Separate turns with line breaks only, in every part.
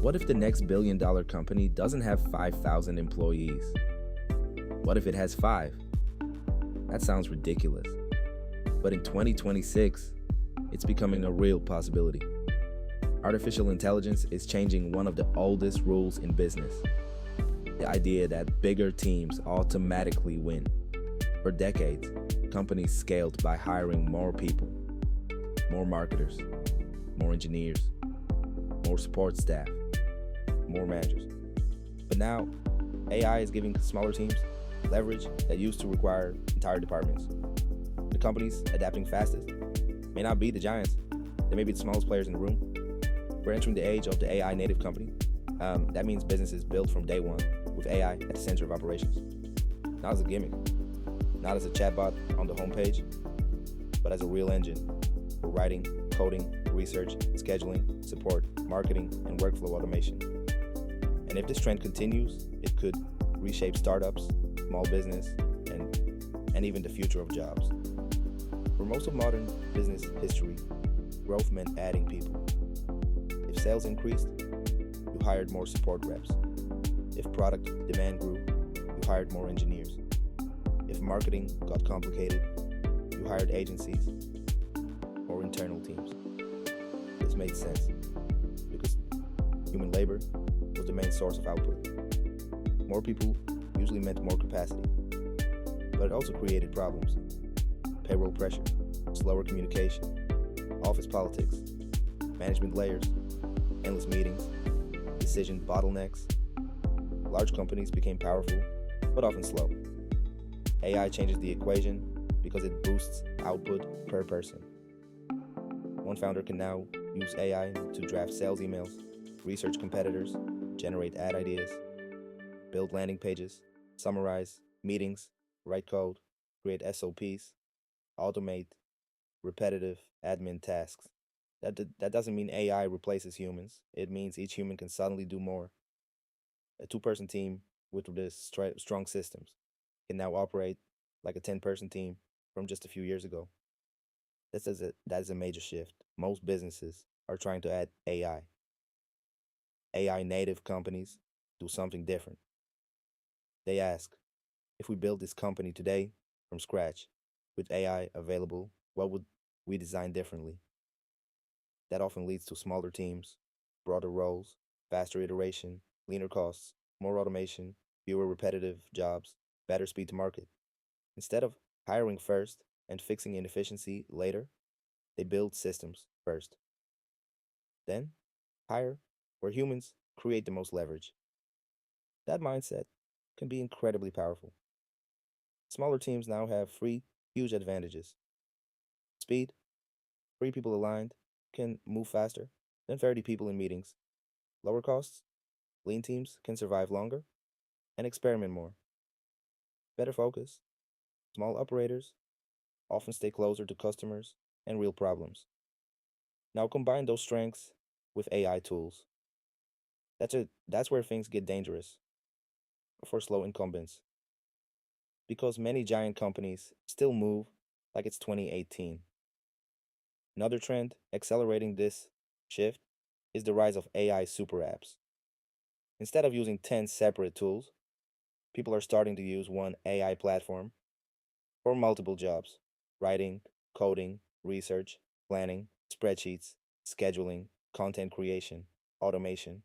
What if the next billion-dollar company doesn't have 5,000 employees? What if it has five? That sounds ridiculous. But in 2026, it's becoming a real possibility. Artificial intelligence is changing one of the oldest rules in business: the idea that bigger teams automatically win. For decades, companies scaled by hiring more people, more marketers, more engineers, more support staff, more managers. But now, AI is giving smaller teams leverage that used to require entire departments. The companies adapting fastest may not be the giants, they may be the smallest players in the room. We're entering the age of the AI native company. That means businesses built from day one with AI at the center of operations. Not as a gimmick, not as a chatbot on the homepage, but as a real engine for writing, coding, research, scheduling, support, marketing, and workflow automation. And if this trend continues, it could reshape startups, small business, and even the future of jobs. For most of modern business history, growth meant adding people. If sales increased, you hired more support reps. If product demand grew, you hired more engineers. If marketing got complicated, you hired agencies or internal teams. This made sense because human labor was the main source of output. More people usually meant more capacity, but it also created problems: payroll pressure, slower communication, office politics, management layers, endless meetings, decision bottlenecks. Large companies became powerful, but often slow. AI changes the equation because it boosts output per person. One founder can now use AI to draft sales emails, research competitors, generate ad ideas, build landing pages, summarize meetings, write code, create SOPs, automate repetitive admin tasks. That doesn't mean AI replaces humans. It means each human can suddenly do more. A two-person team with this strong systems can now operate like a 10-person team from just a few years ago. That is a major shift. Most businesses are trying to add AI. AI native companies do something different. They ask, if we build this company today from scratch with AI available, what would we design differently? That often leads to smaller teams, broader roles, faster iteration, leaner costs, more automation, fewer repetitive jobs, better speed to market. Instead of hiring first and fixing inefficiency later, they build systems first. Then, hire where humans create the most leverage. That mindset can be incredibly powerful. Smaller teams now have three huge advantages: speed, three people aligned can move faster than 30 people in meetings; lower costs, lean teams can survive longer and experiment more; better focus, small operators often stay closer to customers and real problems. Now combine those strengths with AI tools. That's where things get dangerous for slow incumbents, because many giant companies still move like it's 2018. Another trend accelerating this shift is the rise of AI super apps. Instead of using 10 separate tools, people are starting to use one AI platform for multiple jobs: writing, coding, research, planning, spreadsheets, scheduling, content creation, automation.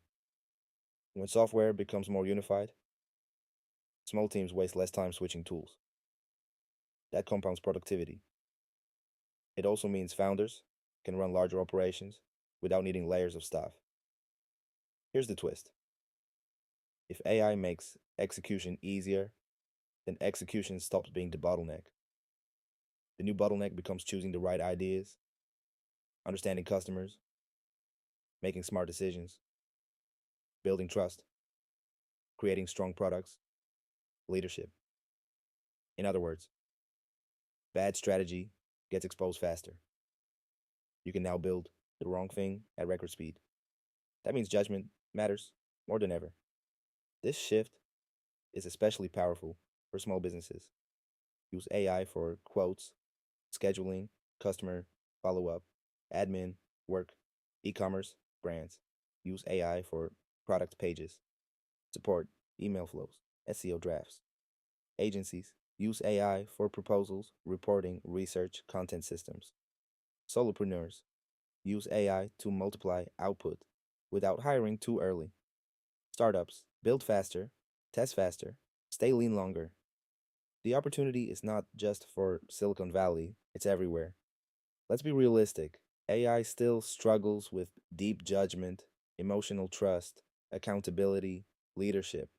When software becomes more unified, small teams waste less time switching tools. That compounds productivity. It also means founders can run larger operations without needing layers of staff. Here's the twist: if AI makes execution easier, then execution stops being the bottleneck. The new bottleneck becomes choosing the right ideas, understanding customers, making smart decisions, building trust, creating strong products, leadership. In other words, bad strategy gets exposed faster. You can now build the wrong thing at record speed. That means judgment matters more than ever. This shift is especially powerful for small businesses. Use AI for quotes, scheduling, customer follow up, admin, work, e commerce, brands. Use AI for product pages. Support email flows, SEO drafts. Agencies use AI for proposals, reporting, research, content systems. Solopreneurs use AI to multiply output without hiring too early. Startups build faster, test faster, stay lean longer. The opportunity is not just for Silicon Valley, it's everywhere. Let's be realistic. AI still struggles with deep judgment, emotional trust, accountability, leadership.